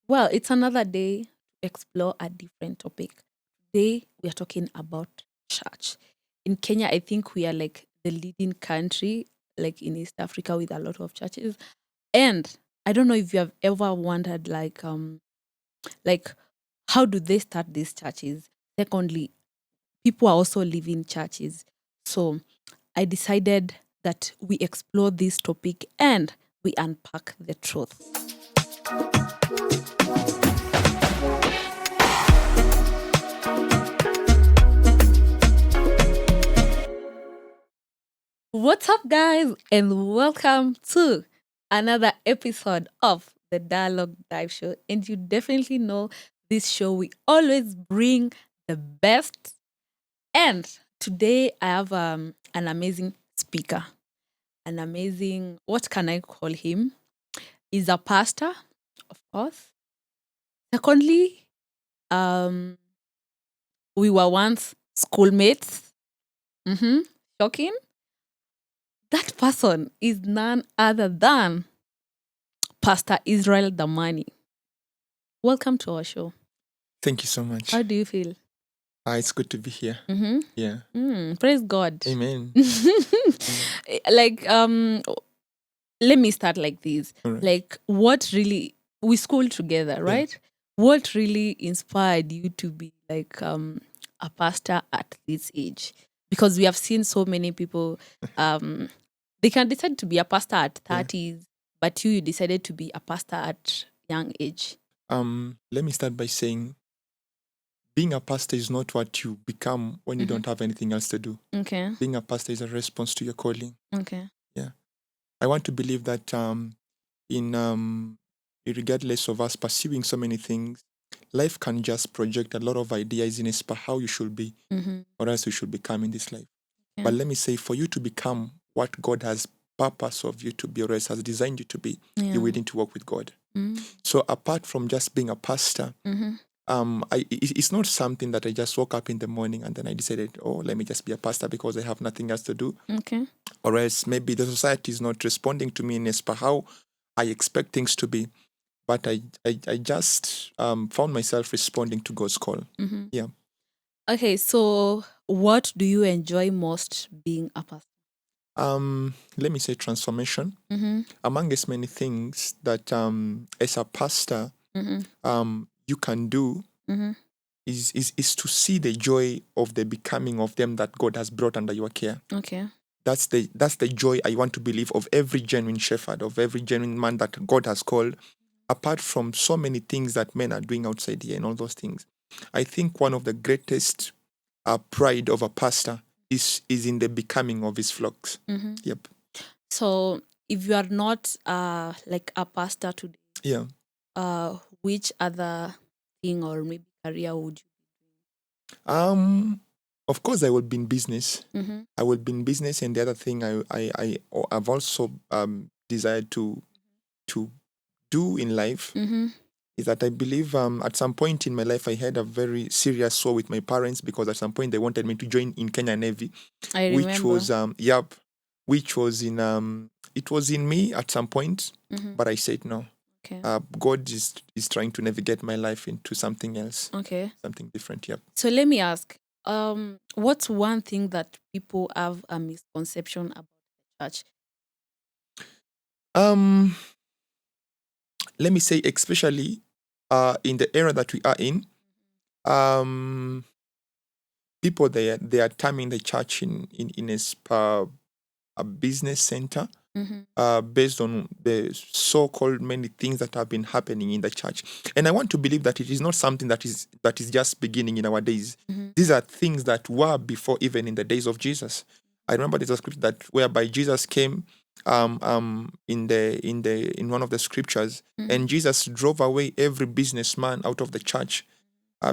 Well, it's another day to explore a different topic. Today, we are talking about church. In Kenya, I think we are like the leading country, like in East Africa, with a lot of churches. And I don't know if you have ever wondered, like how do they start these churches? Secondly, people are also leaving churches. So I decided that we explore this topic and we unpack the truth. What's up, guys, and welcome to another episode of the Dialogue Dive Show. And you definitely know this show, we always bring the best. And today I have an amazing speaker, an amazing, what can I call him? He's a pastor, of course. Secondly, um, we were once schoolmates. Mm-hmm. Shocking. That person is none other than Pastor Israel Damani. Welcome to our show. Thank you so much. How do you feel? It's good to be here. Mm-hmm. Yeah. Praise God. Amen. Like, let me start like this. All right. Like, what really, we schooled together, right? What really inspired you to be like a pastor at this age? Because we have seen so many people, they can decide to be a pastor at 30s, but you decided to be a pastor at young age. Let me start by saying being a pastor is not what you become when you don't have anything else to do. Okay. Being a pastor is a response to your calling. Okay. Yeah. I want to believe that regardless of us pursuing so many things, life can just project a lot of ideas in us for how you should be or else you should become in this life. Yeah. But let me say, for you to become what God has purpose of you to be or else has designed you to be, you're willing to work with God. So apart from just being a pastor, it's not something that I just woke up in the morning and then I decided, oh, let me just be a pastor because I have nothing else to do. Okay. Or else maybe the society is not responding to me in as per how I expect things to be. But I just found myself responding to God's call. Yeah. Okay, so what do you enjoy most being a pastor? Let me say transformation. Among as many things that as a pastor you can do is to see the joy of the becoming of them that God has brought under your care. Okay. That's the joy I want to believe of every genuine shepherd, of every genuine man that God has called, apart from so many things that men are doing outside here and all those things. I think one of the greatest pride of a pastor is in the becoming of his flocks. Yep. So if you are not like a pastor today, Yeah. which other thing or maybe career would Of course, I will be in business. you? I will be in business, and the other thing I've also desired to do in life is that I believe at some point in my life I had a very serious war with my parents because at some point they wanted me to join in Kenya Navy, I which remember. was which was in it was in me at some point, but I said no. Okay. God is trying to navigate my life into something else, Okay. something different. Yep. So let me ask, what's one thing that people have a misconception about the church? Let me say, especially in the era that we are in, people they are terming the church in a business center based on the so-called many things that have been happening in the church. And I want to believe that it is not something that is just beginning in our days. These are things that were before, even in the days of Jesus. I remember there's a scripture that whereby Jesus came in one of the scriptures, and Jesus drove away every businessman out of the church.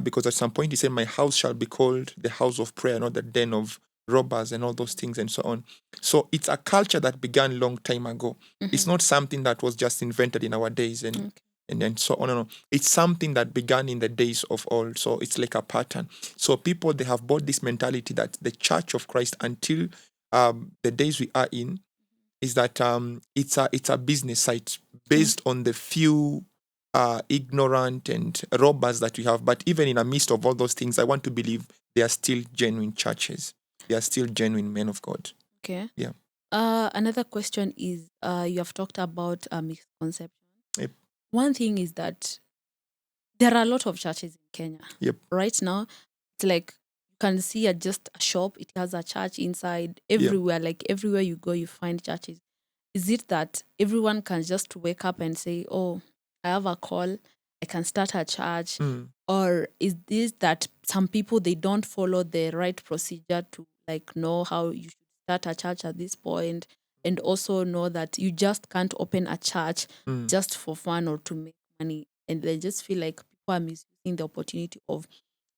Because at some point he said, my house shall be called the house of prayer, not the den of robbers and all those things and so on. So it's a culture that began long time ago. It's not something that was just invented in our days and so on and on. It's something that began in the days of old. So it's like a pattern. So people, they have bought this mentality that the Church of Christ until the days we are in is that it's a business site based on the few ignorant and robbers that we have. But even in the midst of all those things, I want to believe they are still genuine churches. They are still genuine men of God. Okay. Yeah. Another question is you have talked about misconception. Yep. One thing is that there are a lot of churches in Kenya. Yep. Right now, it's like you can see just a shop, it has a church inside everywhere. Like everywhere you go, you find churches. Is it that everyone can just wake up and say, oh, I have a call, I can start a church? Mm. Or is this that some people, they don't follow the right procedure to like know how you should start a church at this point, and also know that you just can't open a church Mm. just for fun or to make money, and they just feel like people are misusing the opportunity of,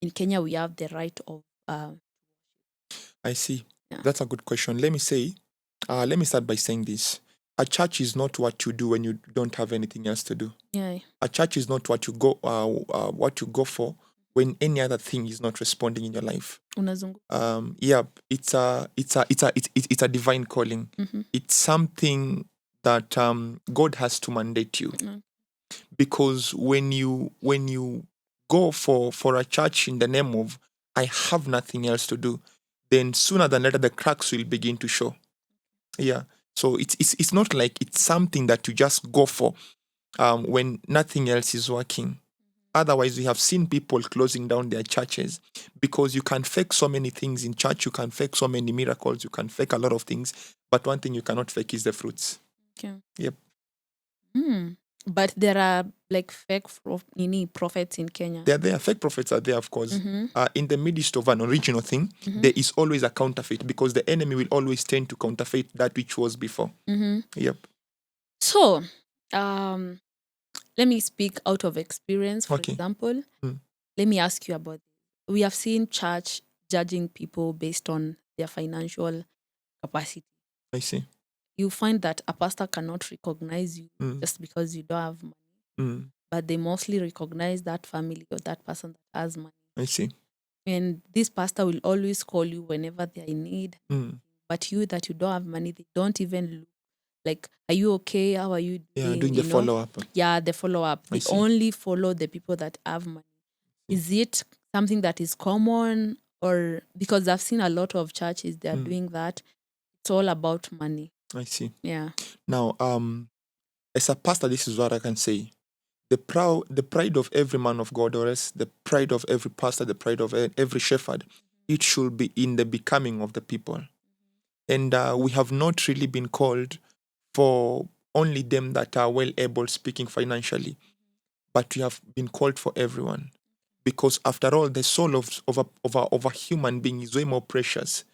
in Kenya we have the right of I see. yeah. That's a good question. Let me start by saying this. A church is not what you do when you don't have anything else to do. Yeah. A church is not what you go for when any other thing is not responding in your life. Unazungu. It's a divine calling. Mm-hmm. It's something that God has to mandate you. Mm. Because when you go for a church in the name of I have nothing else to do, then sooner than later the cracks will begin to show. Yeah. So it's not like it's something that you just go for when nothing else is working. Otherwise, we have seen people closing down their churches because you can fake so many things in church. You can fake so many miracles. You can fake a lot of things. But one thing you cannot fake is the fruits. Okay. Yep. But there are like fake prophets in Kenya. There. Fake prophets are there, of course. In the midst of an original thing, there is always a counterfeit because the enemy will always tend to counterfeit that which was before. Yep. So, let me speak out of experience. For Okay. example, let me ask you about this. We have seen church judging people based on their financial capacity. I see. You find that a pastor cannot recognize you just because you don't have money, but they mostly recognize that family or that person that has money. I see. And this pastor will always call you whenever they're in need. But you that you don't have money, they don't even look like, are you okay? How are you doing? Yeah, doing the follow-up. Yeah, the follow-up. They see. only follow the people that have money. Is it something that is common? Or because I've seen a lot of churches, they're doing that. It's all about money. I see. Yeah. Now, as a pastor, this is what I can say. The pride of every man of God, or else the pride of every pastor, the pride of every shepherd, it should be in the becoming of the people. And we have not really been called for only them that are well able speaking financially, but we have been called for everyone. Because after all, the soul of a human being is way more precious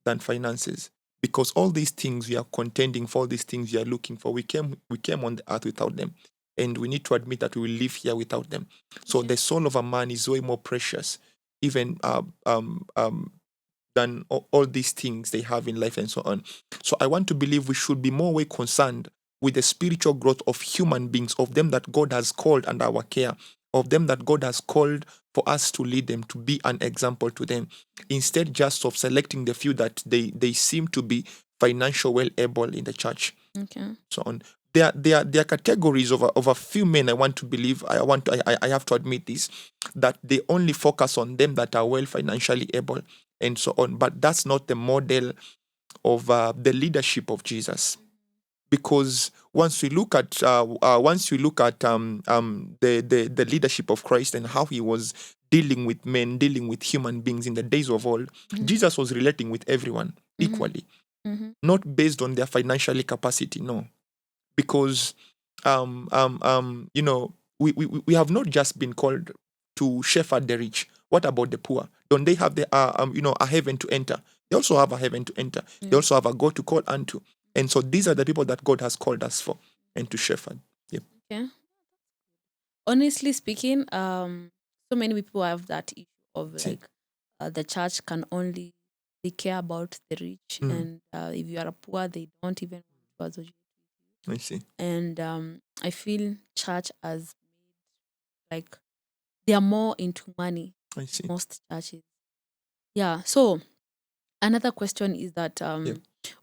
than finances. Because all these things we are contending for, all these things we are looking for, we came on the earth without them. And we need to admit that we will live here without them. So the soul of a man is way more precious, even than all these things they have in life and so on. So I want to believe we should be more way concerned with the spiritual growth of human beings, of them that God has called under our care, of them that God has called for us to lead them, to be an example to them, instead just of selecting the few that they seem to be financial well able in the church. Okay. So on. There are categories of a few men I want to believe, I have to admit this, that they only focus on them that are well financially able and so on. But that's not the model of the leadership of Jesus. Because once you look at the leadership of Christ and how he was dealing with men, dealing with human beings in the days of old, Jesus was relating with everyone equally, not based on their financial capacity, no. Because we have not just been called to shepherd the rich. What about the poor? Don't they have a heaven to enter? They also have a heaven to enter. They also have a God to call unto. And so these are the people that God has called us for and to shepherd. Yep. Okay. Honestly speaking, so many people have that issue of like the church can only, they care about the rich, and if you are a poor, they don't even want to associate with you. I see. And I feel church has made like they are more into money. I see. Most churches. Yeah. So another question is that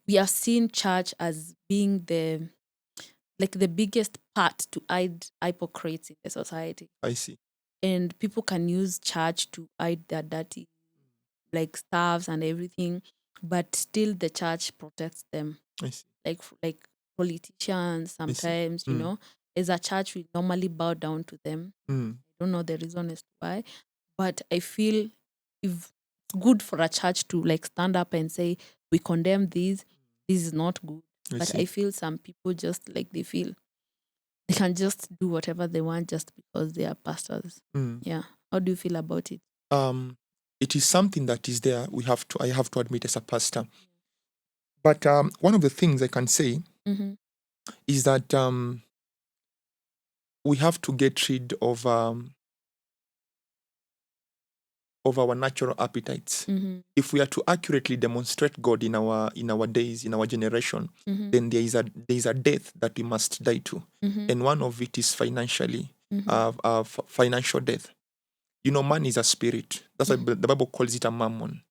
we have seen church as being like the biggest part to hide hypocrites in the society. I see. And people can use church to hide their dirty like stuffs and everything, but still the church protects them. I see. Like politicians I see. sometimes, you know, as a church we normally bow down to them. Mm. I don't know the reason as to why, but I feel if it's good for a church to like stand up and say we condemn this is not good. But see. I feel some people just like they feel they can just do whatever they want just because they are pastors. Mm. Yeah. How do you feel about it? It is something that is there. I have to admit as a pastor. But one of the things I can say Mm-hmm. is that we have to get rid of our natural appetites. Mm-hmm. If we are to accurately demonstrate God in our days, in our generation, Mm-hmm. then there is a death that we must die to, Mm-hmm. and one of it is financial death. You know, man is a spirit. That's why the Bible calls it a mammon.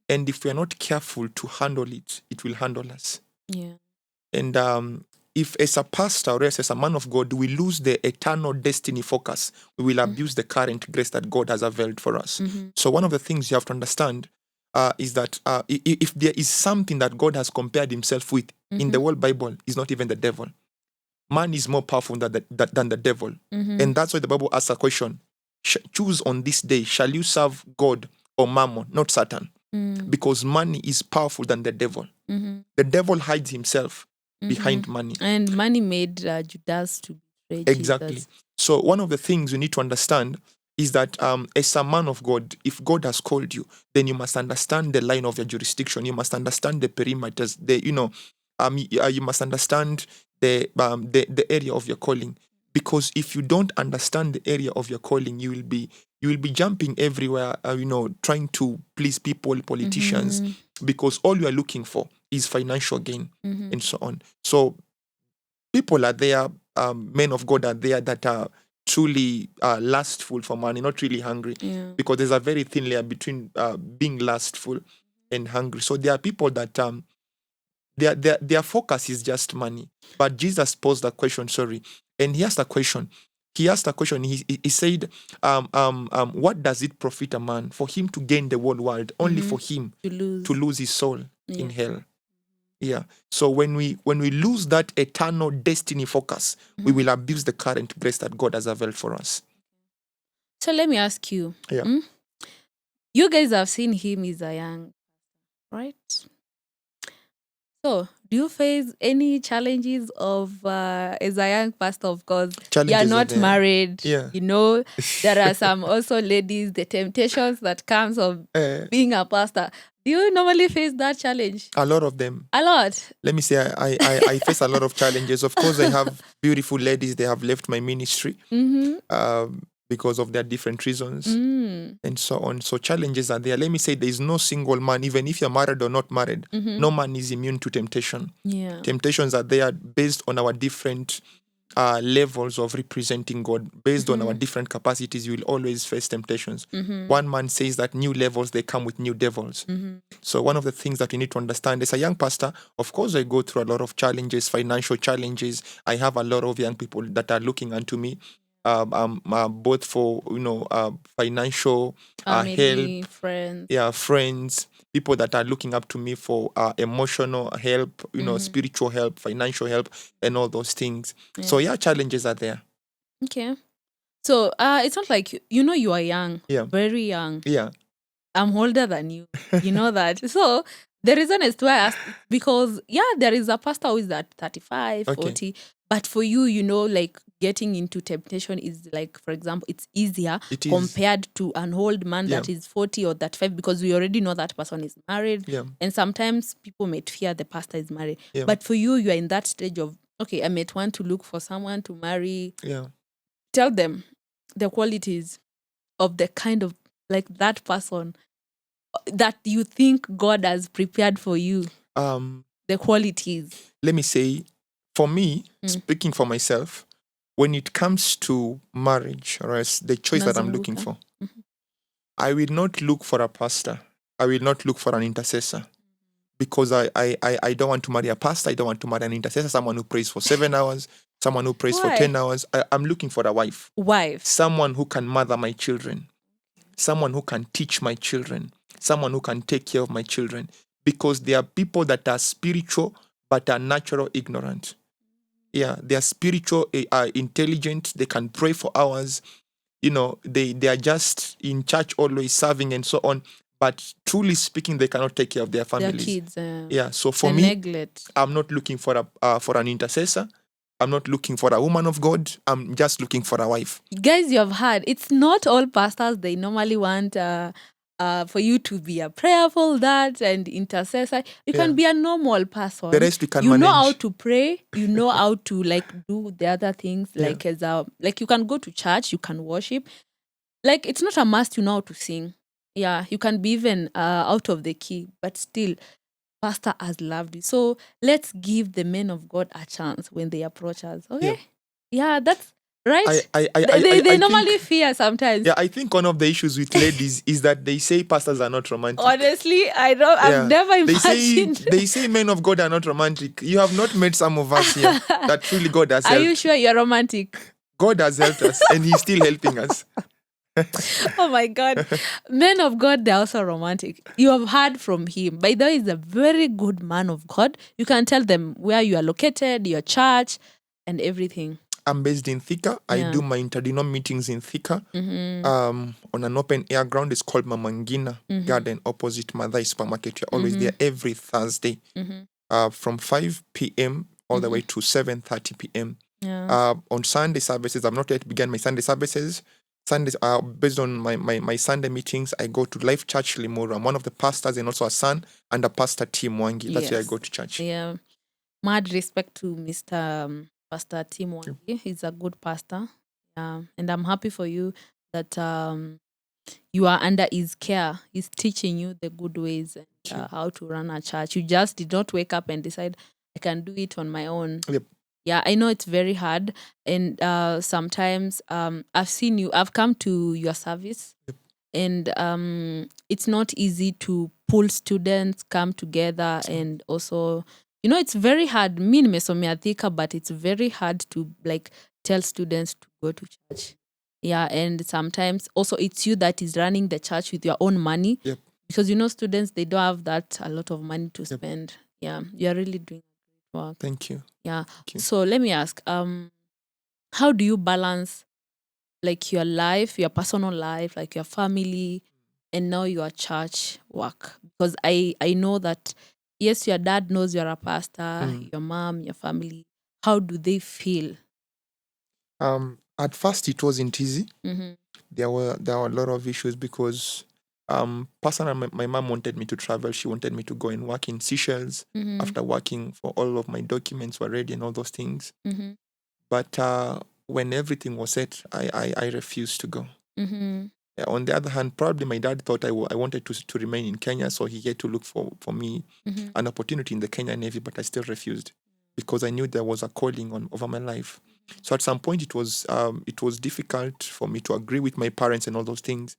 And if we are not careful to handle it, it will handle us. Yeah. And if as a pastor or as a man of God, we lose the eternal destiny focus, we will abuse the current grace that God has availed for us. So one of the things you have to understand is that if there is something that God has compared himself with in the whole Bible, is not even the devil. Man is more powerful than the devil. And that's why the Bible asks a question. Choose on this day, shall you serve God or mammon, not Satan? Because money is powerful than the devil. The devil hides himself behind money. And money made Judas to betray Exactly. Jesus. So one of the things you need to understand is that as a man of God, if God has called you, then you must understand the line of your jurisdiction. You must understand the perimeters. You must understand the area of your calling. Because if you don't understand the area of your calling, you will be jumping everywhere. Trying to please people, politicians, because all you are looking for is financial gain and so on. So people are there, men of God are there that are truly lustful for money, not really hungry. Yeah. Because there's a very thin layer between being lustful and hungry. So there are people that their focus is just money. But Jesus posed a question, and he asked a question. He said, what does it profit a man for him to gain the whole world, only for him to lose his soul in hell? Yeah. So when we lose that eternal destiny focus, we will abuse the current grace that God has availed for us. So let me ask you. Yeah. You guys have seen him as a young, right? So do you face any challenges of as a young pastor? Of course, Challenges you're are not there. married. Yeah. You know, there are some also ladies, the temptations that comes of being a pastor. Do you normally face that challenge? A lot of them. A lot. Let me say, I face a lot of challenges. Of course, I have beautiful ladies. They have left my ministry because of their different reasons and so on. So challenges are there. Let me say, there is no single man, even if you're married or not married, no man is immune to temptation. Yeah. Temptations are there based on our different levels of representing God. Based on our different capacities, you will always face temptations. One man says that new levels, they come with new devils. So one of the things that we need to understand as a young pastor, of course, I go through a lot of challenges, financial challenges. I have a lot of young people that are looking unto me, both for financial Family, help, friends. friends, people that are looking up to me for emotional help, spiritual help, financial help, and all those things. Yeah. So challenges are there. Okay. So it's not like you are young, very young. Yeah. I'm older than you. You know that. So the reason is why I asked because there is a pastor who is at 35, 40. But for you, like getting into temptation is like, for example, it's easier compared to an old man that is 40 or 35 because we already know that person is married. Yeah. And sometimes people might fear the pastor is married. Yeah. But for you, you are in that stage of, okay, I might want to look for someone to marry. Yeah. Tell them the qualities of the kind of like that person that you think God has prepared for you. The qualities. Let me say, for me, speaking for myself, when it comes to marriage or else the choice that I'm looking for, I will not look for a pastor. I will not look for an intercessor. Because I don't want to marry a pastor. I don't want to marry an intercessor, someone who prays for 7 hours. someone who prays for Why? 10 hours. I'm looking for a wife, Wife. someone who can mother my children, someone who can teach my children, someone who can take care of my children. Because there are people that are spiritual but are natural ignorant. Yeah, they are spiritual, are intelligent, they can pray for hours. They are just in church always serving and so on. But truly speaking, they cannot take care of their Their families. kids. Yeah, so for The me, neglect. I'm not looking for an intercessor. I'm not looking for a woman of God. I'm just looking for a wife. Guys, you have heard, it's not all pastors they normally want for you to be a prayerful dad and intercessor. You Yeah. can be a normal person. The rest we can You know how manage. to pray. You know how to do the other things, Yeah. like you can go to church, you can worship. Like, it's not a must you know how to sing. Yeah, you can be even out of the key, but still, pastor has loved you. So let's give the men of God a chance when they approach us. Okay? Yeah, that's right. They I normally think, fear sometimes. yeah, I think one of the issues with ladies is that they say pastors are not romantic. Honestly, I don't. I've never They imagined. say men of God are not romantic. You have not met some of us here that truly God has Are helped. you sure you're romantic? God has helped us and He's still helping us. Oh my God. Men of God, they're also romantic. You have heard from him. By the way, he's a very good man of God. You can tell them where you are located, your church, and everything. I'm based in Thika. I do my interdenom meetings in Thika. On an open air ground. It's called Mamangina Garden opposite Madai Supermarket. You're always there every Thursday from 5 p.m. all the way to 7:30 p.m. Yeah. On Sunday services, I've not yet begun my Sunday services. Sundays are based on my Sunday meetings. I go to Life Church Limuru. I'm one of the pastors and also a son and a pastor Tim Wangi. That's where I go to church. Yeah. Mad respect to Mr. Pastor Tim Wangi. He's a good pastor. And I'm happy for you that you are under his care. He's teaching you the good ways and how to run a church. You just did not wake up and decide, I can do it on my own. Yep. Yeah, I know it's very hard. And sometimes I've come to your service. Yep. And it's not easy to pull students, come together, and also, it's very hard. Me nimesomea Thika, but it's very hard to tell students to go to church. Yeah, and sometimes also it's you that is running the church with your own money. Yep. Because students, they don't have a lot of money to spend. Yeah, you're really doing great work. Thank you. Yeah. Thank you. So let me ask, how do you balance your life, your personal life, your family, and now your church work? Because I know that, yes, your dad knows you're a pastor, your mom, your family. How do they feel? At first it wasn't easy. Mm-hmm. There were a lot of issues because personally my mom wanted me to travel. She wanted me to go and work in Seychelles after working for all of my documents were ready and all those things. Mm-hmm. But when everything was set, I refused to go. Mm-hmm. On the other hand, probably my dad thought I wanted to remain in Kenya, so he had to look for me an opportunity in the Kenya Navy, but I still refused because I knew there was a calling over my life. So at some point, it was difficult for me to agree with my parents and all those things.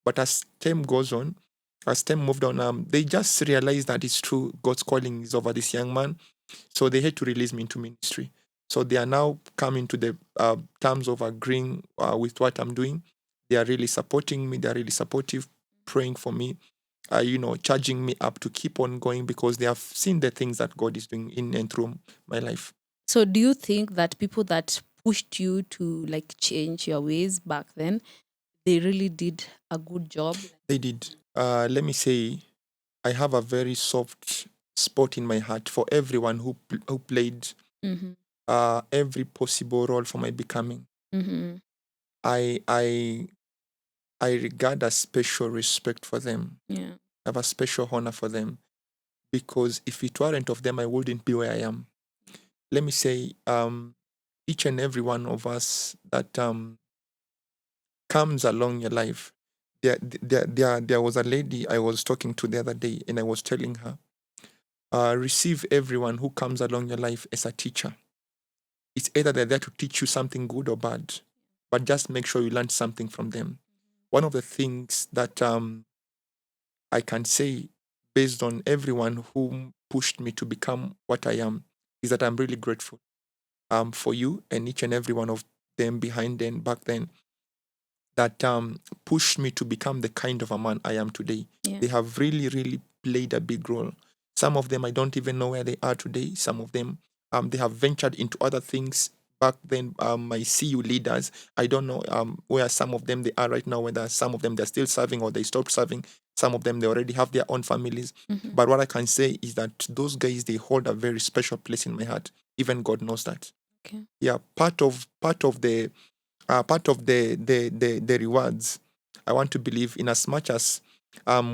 But as time goes on, as time moved on, they just realized that it's true. God's calling is over this young man. So they had to release me into ministry. So they are now coming to the terms of agreeing with what I'm doing. They are really supporting me. They are really supportive, praying for me, charging me up to keep on going because they have seen the things that God is doing in and through my life. So do you think that people that pushed you to change your ways back then, they really did a good job? They did. Let me say, I have a very soft spot in my heart for everyone who played every possible role for my becoming. Mm-hmm. I regard a special respect for them. Yeah. I have a special honor for them because if it weren't of them, I wouldn't be where I am. Let me say, each and every one of us that comes along your life. There was a lady I was talking to the other day, and I was telling her, receive everyone who comes along your life as a teacher. It's either they're there to teach you something good or bad, but just make sure you learn something from them. One of the things that I can say based on everyone who pushed me to become what I am is that I'm really grateful. for you and each and every one of them behind then, back then, that pushed me to become the kind of a man I am today. Yeah. They have really, really played a big role. Some of them I don't even know where they are today. Some of them they have ventured into other things. Back then, my CU leaders, I don't know where some of them they are right now, whether some of them they're still serving or they stopped serving. Some of them they already have their own families. Mhm. But what I can say is that those guys they hold a very special place in my heart. Even God knows that. Okay. Yeah, part of the rewards. I want to believe in as much as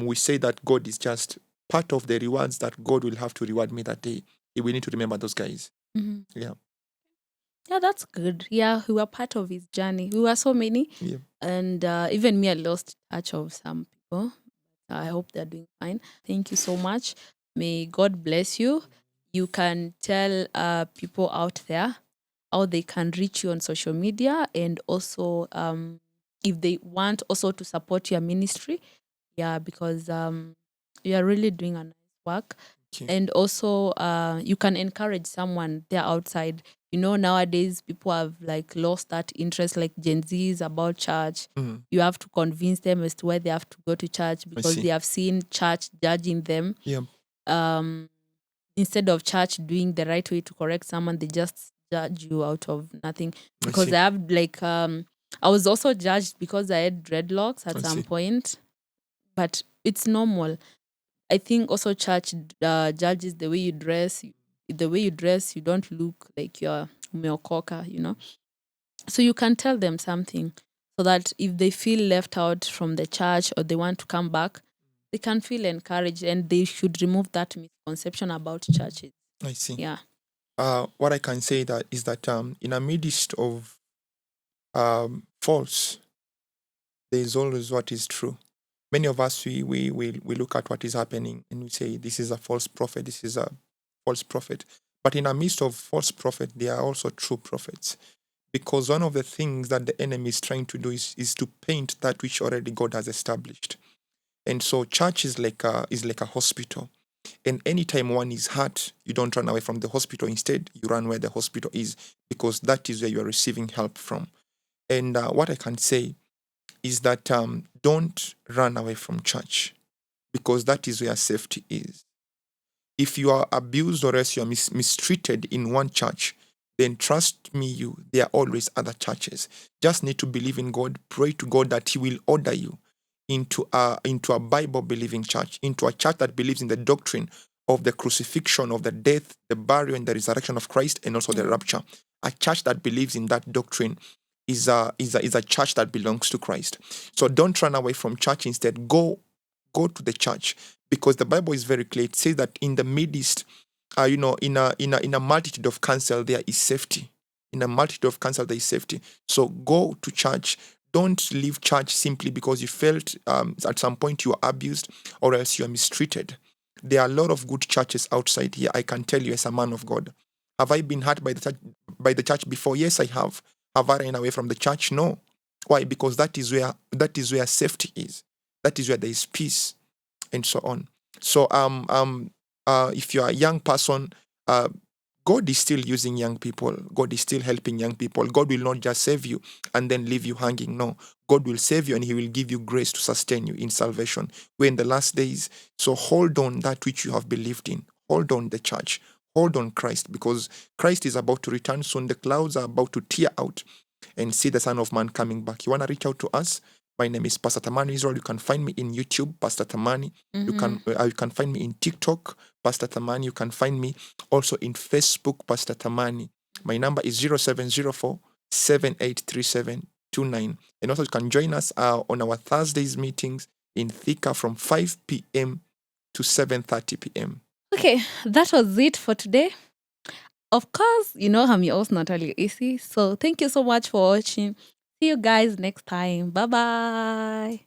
we say that God is just part of the rewards that God will have to reward me that day. He will need to remember those guys. Mhm. Yeah, Yeah, that's good. Yeah, we were part of his journey. We were so many, yeah. and even me, I lost touch of some people. I hope they're doing fine. Thank you so much. May God bless you. You can tell people out there how they can reach you on social media, and also if they want also to support your ministry. Yeah, because you are really doing a nice work. Okay. And also you can encourage someone there outside. Nowadays people have like lost that interest, like Gen Z's, about church. Mhm. You have to convince them as to why they have to go to church, I because they see. have seen church judging them. Yeah, um Instead of church doing the right way to correct someone, they just judge you out of nothing. I Because see. I have like I was also judged because I had dreadlocks at I some see. point, but it's normal. I think also church judges the way you dress. The way you dress, you don't look like you're umeokoka. So you can tell them something, so that if they feel left out from the church or they want to come back, they can feel encouraged, and they should remove that misconception about churches. I see. Yeah. What I can say that is that in a midst of false, there is always what is true. Many of us we look at what is happening and we say this is a false prophet, this is a false prophet. But in a midst of false prophet, there are also true prophets. Because one of the things that the enemy is trying to do is to paint that which already God has established. And so church is like a hospital. And anytime one is hurt, you don't run away from the hospital. Instead, you run where the hospital is, because that is where you are receiving help from. And what I can say is that don't run away from church, because that is where safety is. If you are abused or else you are mistreated in one church, then trust me, there are always other churches. Just need to believe in God, pray to God that He will order you into a Bible believing church, into a church that believes in the doctrine of the crucifixion, of the death, the burial, and the resurrection of Christ, and also the Yeah. rapture. A church that believes in that doctrine is a church that belongs to Christ. So don't run away from church. Instead, go to the church, because the Bible is very clear. It says that in the midst, in a multitude of counsel there is safety. In a multitude of counsel there is safety. So go to church. Don't leave church simply because you felt at some point you were abused or else you are mistreated. There are a lot of good churches outside here. I can tell you as a man of God. Have I been hurt by the church before? Yes, I have. Have I run away from the church? No. Why? Because that is where safety is. That is where there is peace, and so on. So if you are a young person, uh, God is still using young people. God is still helping young people. God will not just save you and then leave you hanging. No, God will save you and He will give you grace to sustain you in salvation. We're in the last days, so hold on that which you have believed in. Hold on the church. Hold on Christ, because Christ is about to return soon. The clouds are about to tear out and see the Son of Man coming back. You want to reach out to us? My name is Pastor Tamani Israel. You can find me in YouTube, Pastor Tamani. You can find me in TikTok, Pastor Tamani. You can find me also in Facebook, Pastor Tamani. My number is 0704 783729. And also you can join us on our Thursdays meetings in Thika from 5 p.m. to 7:30 p.m. Okay, that was it for today. Of course, I'm your host, Natalie AC. So thank you so much for watching. See you guys next time. Bye bye.